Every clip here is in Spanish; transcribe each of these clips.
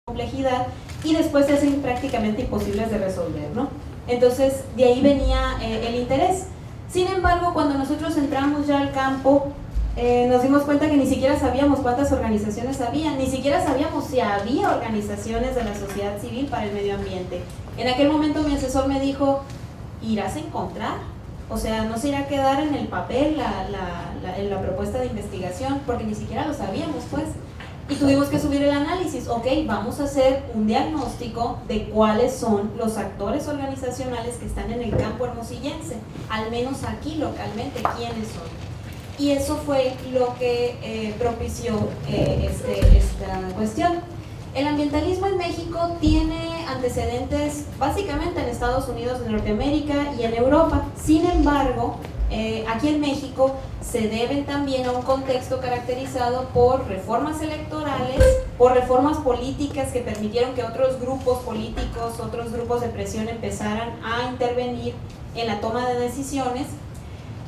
complejidad y después se hacen prácticamente imposibles de resolver, ¿no? Entonces, de ahí venía el interés. Sin embargo, cuando nosotros entramos ya al campo, nos dimos cuenta que ni siquiera sabíamos cuántas organizaciones había, ni siquiera sabíamos si había organizaciones de la sociedad civil para el medio ambiente. En aquel momento mi asesor me dijo, ¿irás a encontrar? O sea, no se irá a quedar en el papel en la propuesta de investigación, porque ni siquiera lo sabíamos, pues. Y tuvimos que subir el análisis. Ok, vamos a hacer un diagnóstico de cuáles son los actores organizacionales que están en el campo hermosillense, al menos aquí localmente, quiénes son. Y eso fue lo que propició esta cuestión. El ambientalismo en México tiene antecedentes básicamente en Estados Unidos de Norteamérica y en Europa. Sin embargo, aquí en México se deben también a un contexto caracterizado por reformas electorales, por reformas políticas que permitieron que otros grupos políticos, otros grupos de presión empezaran a intervenir en la toma de decisiones,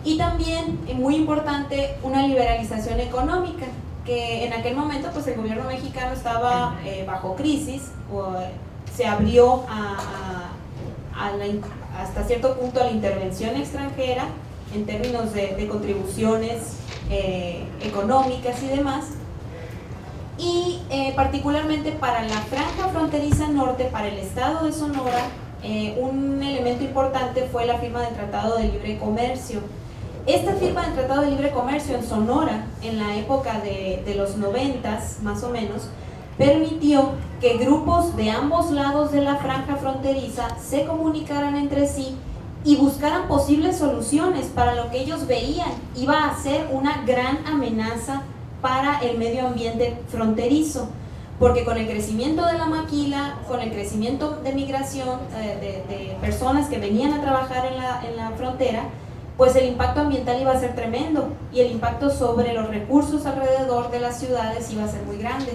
y también, muy importante, una liberalización económica, que en aquel momento pues el gobierno mexicano estaba bajo crisis, se abrió hasta cierto punto a la intervención extranjera en términos de contribuciones económicas y demás, y particularmente para la franja fronteriza norte, para el estado de Sonora, un elemento importante fue la firma del Tratado de Libre Comercio. Esta firma del Tratado de Libre Comercio en Sonora, en la época de los 90s más o menos, permitió que grupos de ambos lados de la franja fronteriza se comunicaran entre sí y buscaran posibles soluciones para lo que ellos veían iba a ser una gran amenaza para el medio ambiente fronterizo, porque con el crecimiento de la maquila, con el crecimiento de migración de personas que venían a trabajar en la frontera, pues el impacto ambiental iba a ser tremendo y el impacto sobre los recursos alrededor de las ciudades iba a ser muy grande.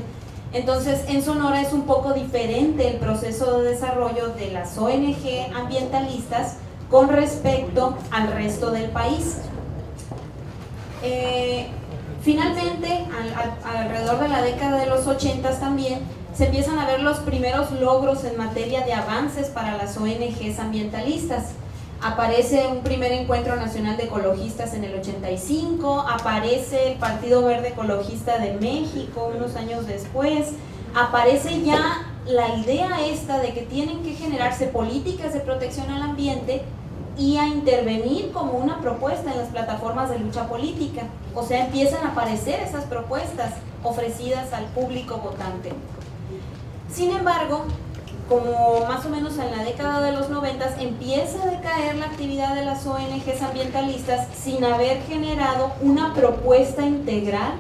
Entonces, en Sonora es un poco diferente el proceso de desarrollo de las ONG ambientalistas con respecto al resto del país. Finalmente, alrededor de la década de los 80s también, se empiezan a ver los primeros logros en materia de avances para las ONGs ambientalistas. Aparece un primer encuentro nacional de ecologistas en el 85, aparece el Partido Verde Ecologista de México unos años después, aparece ya la idea esta de que tienen que generarse políticas de protección al ambiente y a intervenir como una propuesta en las plataformas de lucha política. O sea, empiezan a aparecer esas propuestas ofrecidas al público votante. Sin embargo, como más o menos en la década de los 90s, empieza a decaer la actividad de las ONGs ambientalistas sin haber generado una propuesta integral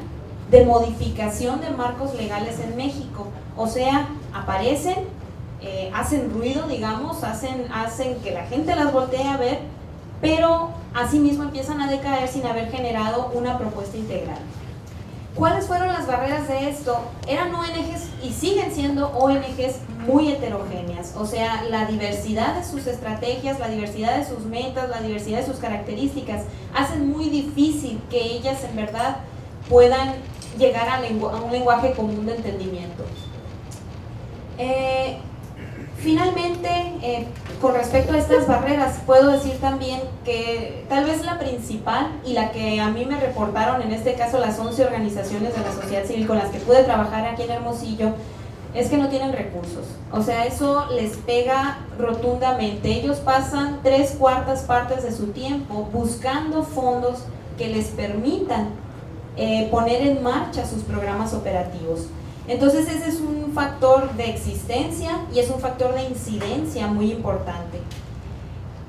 de modificación de marcos legales en México. O sea, aparecen, hacen ruido, digamos, hacen que la gente las voltee a ver, pero asimismo empiezan a decaer sin haber generado una propuesta integral. ¿Cuáles fueron las barreras de esto? Eran ONGs y siguen siendo ONGs muy heterogéneas, o sea, la diversidad de sus estrategias, la diversidad de sus metas, la diversidad de sus características hacen muy difícil que ellas en verdad puedan llegar a un lenguaje común de entendimiento. Finalmente, con respecto a estas barreras, puedo decir también que tal vez la principal y la que a mí me reportaron, en este caso las 11 organizaciones de la sociedad civil con las que pude trabajar aquí en Hermosillo, es que no tienen recursos. O sea, eso les pega rotundamente. Ellos pasan 3/4 partes de su tiempo buscando fondos que les permitan poner en marcha sus programas operativos. Entonces ese es un factor de existencia y es un factor de incidencia muy importante.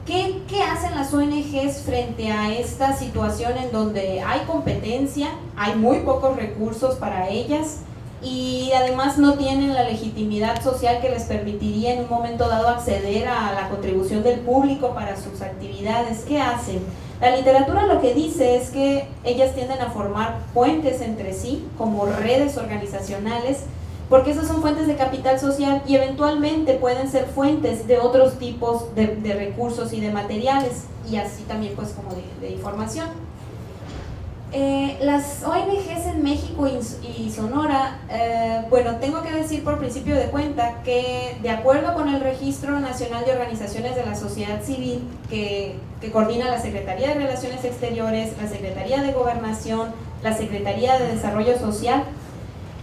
¿Qué hacen las ONGs frente a esta situación en donde hay competencia, hay muy pocos recursos para ellas y además no tienen la legitimidad social que les permitiría en un momento dado acceder a la contribución del público para sus actividades? ¿Qué hacen? La literatura lo que dice es que ellas tienden a formar puentes entre sí, como redes organizacionales, porque esas son fuentes de capital social y eventualmente pueden ser fuentes de otros tipos de recursos y de materiales, y así también pues como de información. Las ONGs en México y Sonora, bueno, tengo que decir por principio de cuenta que de acuerdo con el Registro Nacional de Organizaciones de la Sociedad Civil que coordina la Secretaría de Relaciones Exteriores, la Secretaría de Gobernación, la Secretaría de Desarrollo Social,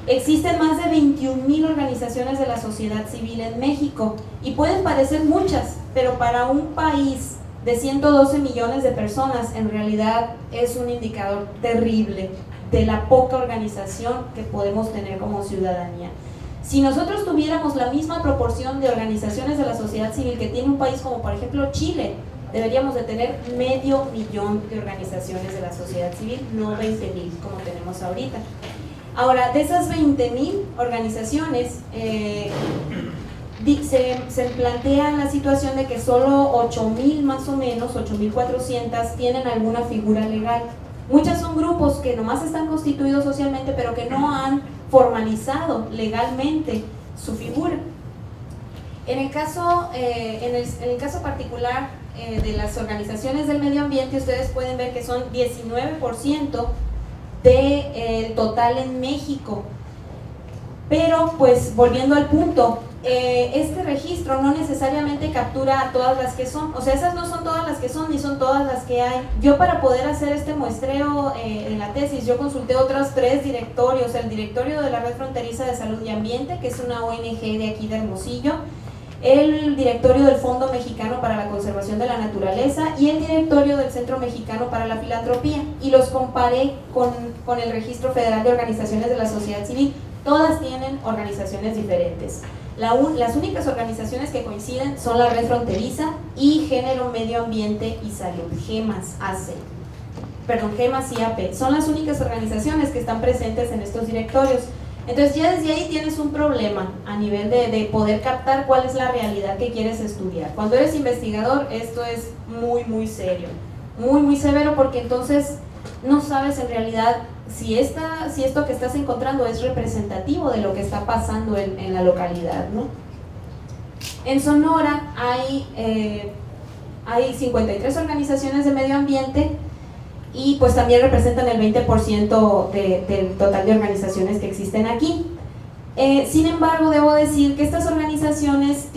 existen más de 21,000 organizaciones de la sociedad civil en México y pueden parecer muchas, pero para un país de 112 millones de personas, en realidad es un indicador terrible de la poca organización que podemos tener como ciudadanía. Si nosotros tuviéramos la misma proporción de organizaciones de la sociedad civil que tiene un país como por ejemplo Chile, deberíamos de tener 500,000 de organizaciones de la sociedad civil, no 20,000 como tenemos ahorita. Ahora, de esas 20,000 organizaciones, se plantea la situación de que solo 8,000 más o menos, 8,400 tienen alguna figura legal. Muchas son grupos que nomás están constituidos socialmente pero que no han formalizado legalmente su figura. En el caso particular de las organizaciones del medio ambiente, ustedes pueden ver que son 19% del total en México. Pero pues volviendo al punto, este registro no necesariamente captura a todas las que son, o sea, esas no son todas las que son ni son todas las que hay. Yo para poder hacer este muestreo en la tesis, yo consulté otros 3 directorios, el directorio de la Red Fronteriza de Salud y Ambiente, que es una ONG de aquí de Hermosillo, el directorio del Fondo Mexicano para la Conservación de la Naturaleza y el directorio del Centro Mexicano para la Filantropía, y los comparé con el Registro Federal de Organizaciones de la Sociedad Civil. Todas tienen organizaciones diferentes. Las únicas organizaciones que coinciden son la Red Fronteriza y Género, Medio Ambiente y Salud, GEMAS y AP. Son las únicas organizaciones que están presentes en estos directorios. Entonces ya desde ahí tienes un problema a nivel de poder captar cuál es la realidad que quieres estudiar. Cuando eres investigador, esto es muy serio, muy severo, porque entonces no sabes en realidad si esto que estás encontrando es representativo de lo que está pasando en la localidad, ¿no? En Sonora hay 53 organizaciones de medio ambiente y pues también representan el 20% del total de organizaciones que existen aquí. Sin embargo, debo decir que estas organizaciones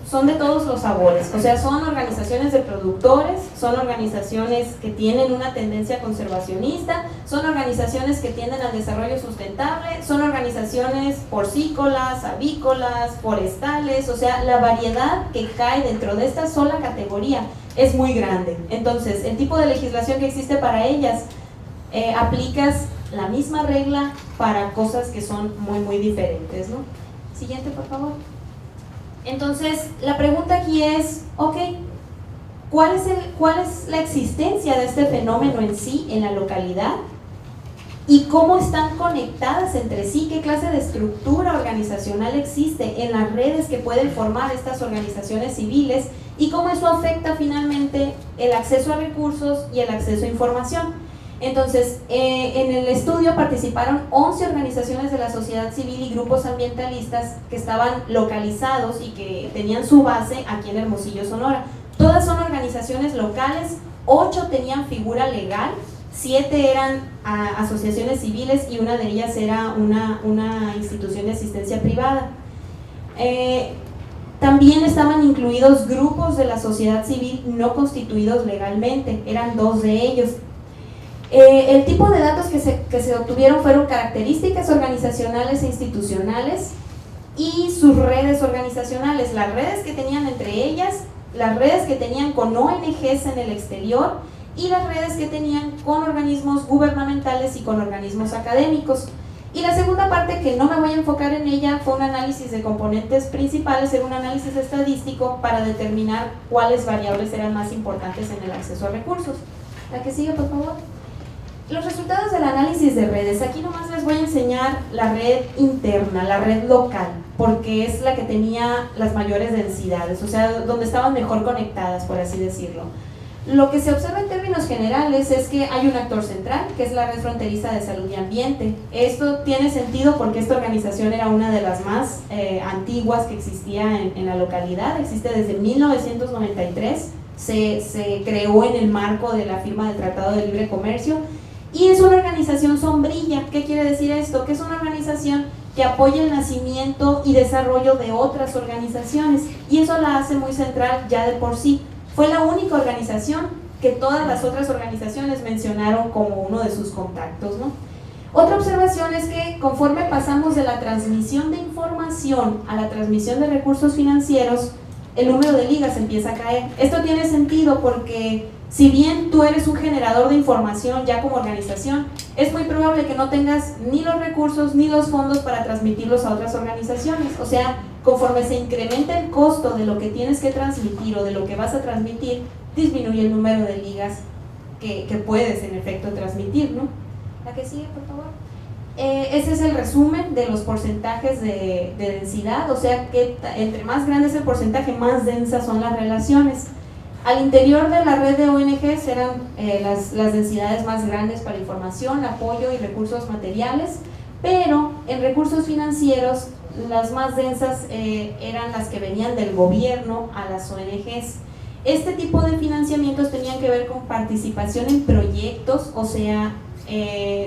son de todos los sabores, o sea, son organizaciones de productores, son organizaciones que tienen una tendencia conservacionista, son organizaciones que tienden al desarrollo sustentable, son organizaciones porcícolas, avícolas, forestales, o sea, la variedad que cae dentro de esta sola categoría es muy grande. Entonces, el tipo de legislación que existe para ellas, aplicas la misma regla para cosas que son muy diferentes, ¿no? Siguiente, por favor. Entonces, la pregunta aquí es, ok, ¿cuál es la existencia de este fenómeno en sí en la localidad? ¿Y cómo están conectadas entre sí? ¿Qué clase de estructura organizacional existe en las redes que pueden formar estas organizaciones civiles? ¿Y cómo eso afecta finalmente el acceso a recursos y el acceso a información? Entonces, en el estudio participaron 11 organizaciones de la sociedad civil y grupos ambientalistas que estaban localizados y que tenían su base aquí en Hermosillo, Sonora. Todas son organizaciones locales, 8 tenían figura legal, 7 eran asociaciones civiles y una de ellas era una institución de asistencia privada. También estaban incluidos grupos de la sociedad civil no constituidos legalmente, eran 2 de ellos. El tipo de datos que se obtuvieron fueron características organizacionales e institucionales y sus redes organizacionales, las redes que tenían entre ellas, las redes que tenían con ONGs en el exterior y las redes que tenían con organismos gubernamentales y con organismos académicos. Y la segunda parte, que no me voy a enfocar en ella, fue un análisis de componentes principales, era un análisis estadístico para determinar cuáles variables eran más importantes en el acceso a recursos. La que sigue, por favor. Los resultados del análisis de redes, aquí nomás les voy a enseñar la red interna, la red local, porque es la que tenía las mayores densidades, o sea, donde estaban mejor conectadas, por así decirlo. Lo que se observa en términos generales es que hay un actor central, que es la Red Fronteriza de Salud y Ambiente. Esto tiene sentido porque esta organización era una de las más antiguas que existía en la localidad, existe desde 1993, se creó en el marco de la firma del Tratado de Libre Comercio Y es una organización sombrilla. ¿Qué quiere decir esto? Que es una organización que apoya el nacimiento y desarrollo de otras organizaciones, y eso la hace muy central ya de por sí. Fue la única organización que todas las otras organizaciones mencionaron como uno de sus contactos, ¿no? Otra observación es que conforme pasamos de la transmisión de información a la transmisión de recursos financieros, el número de ligas empieza a caer. Esto tiene sentido porque si bien tú eres un generador de información ya como organización, es muy probable que no tengas ni los recursos ni los fondos para transmitirlos a otras organizaciones. O sea, conforme se incrementa el costo de lo que tienes que transmitir o de lo que vas a transmitir, disminuye el número de ligas que puedes en efecto transmitir, ¿no? La que sigue, por favor. Ese es el resumen de los porcentajes de densidad, o sea que entre más grande es el porcentaje, más densas son las relaciones. Al interior de la red de ONGs eran las densidades más grandes para información, apoyo y recursos materiales, pero en recursos financieros las más densas eran las que venían del gobierno a las ONGs. Este tipo de financiamientos tenían que ver con participación en proyectos, o sea,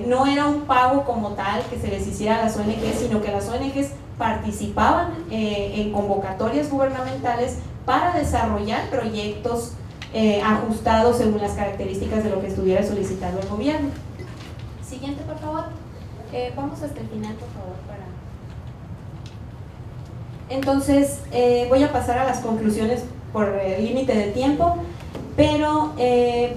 no era un pago como tal que se les hiciera a las ONGs, sino que las ONGs participaban en convocatorias gubernamentales para desarrollar proyectos ajustados según las características de lo que estuviera solicitando el gobierno. Siguiente, por favor. Vamos hasta el final, por favor. Entonces, voy a pasar a las conclusiones por límite de tiempo, pero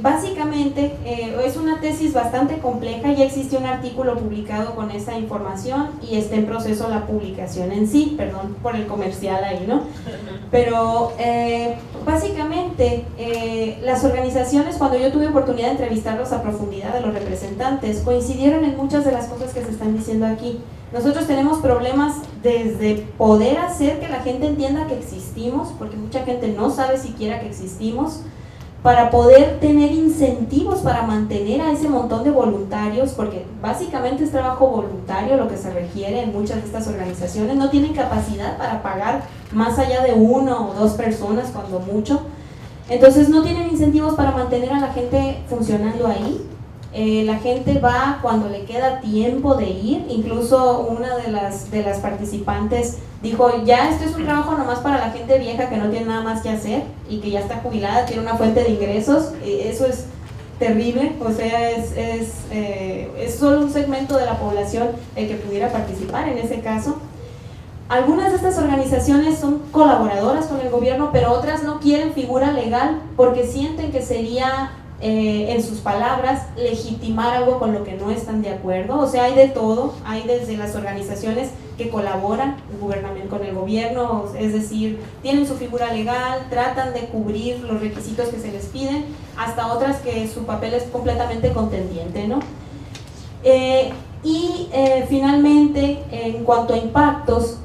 básicamente es una tesis bastante compleja. Ya existe un artículo publicado con esa información y está en proceso la publicación en sí, perdón por el comercial ahí, ¿no? Pero básicamente las organizaciones, cuando yo tuve oportunidad de entrevistarlos a profundidad a los representantes, coincidieron en muchas de las cosas que se están diciendo aquí. Nosotros tenemos problemas desde poder hacer que la gente entienda que existimos, porque mucha gente no sabe siquiera que existimos, para poder tener incentivos para mantener a ese montón de voluntarios, porque básicamente es trabajo voluntario lo que se requiere en muchas de estas organizaciones. No tienen capacidad para pagar más allá de 1 o 2 personas cuando mucho, entonces no tienen incentivos para mantener a la gente funcionando ahí. La gente va cuando le queda tiempo de ir. Incluso una de las participantes dijo, ya esto es un trabajo nomás para la gente vieja que no tiene nada más que hacer y que ya está jubilada, tiene una fuente de ingresos. Eso es terrible, o sea, es solo un segmento de la población el que pudiera participar en ese caso. Algunas de estas organizaciones son colaboradoras con el gobierno, pero otras no quieren figura legal porque sienten que sería, en sus palabras, legitimar algo con lo que no están de acuerdo. O sea, hay de todo. Hay desde las organizaciones que colaboran con el gobierno, es decir, tienen su figura legal, tratan de cubrir los requisitos que se les piden, hasta otras que su papel es completamente contendiente, ¿no? Finalmente, en cuanto a impactos,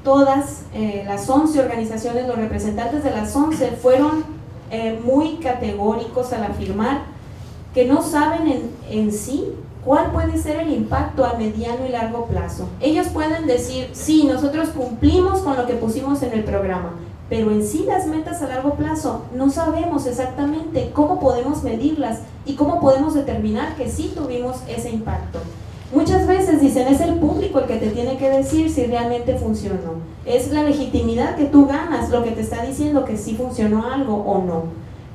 todas las 11 organizaciones, los representantes de las 11 fueron muy categóricos al afirmar que no saben en sí cuál puede ser el impacto a mediano y largo plazo. Ellos pueden decir, sí, nosotros cumplimos con lo que pusimos en el programa, pero en sí las metas a largo plazo no sabemos exactamente cómo podemos medirlas y cómo podemos determinar que sí tuvimos ese impacto. Muchas veces dicen, es el público el que te tiene que decir si realmente funcionó. Es la legitimidad que tú ganas lo que te está diciendo que sí funcionó algo o no.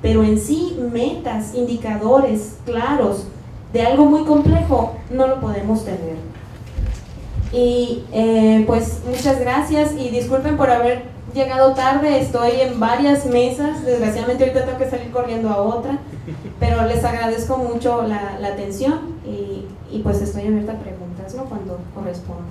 Pero en sí, metas, indicadores claros de algo muy complejo, no lo podemos tener. Y pues muchas gracias y disculpen por haber llegado tarde. Estoy en varias mesas, desgraciadamente ahorita tengo que salir corriendo a otra, pero les agradezco mucho la atención y pues estoy abierta a preguntas, ¿no?, cuando corresponda.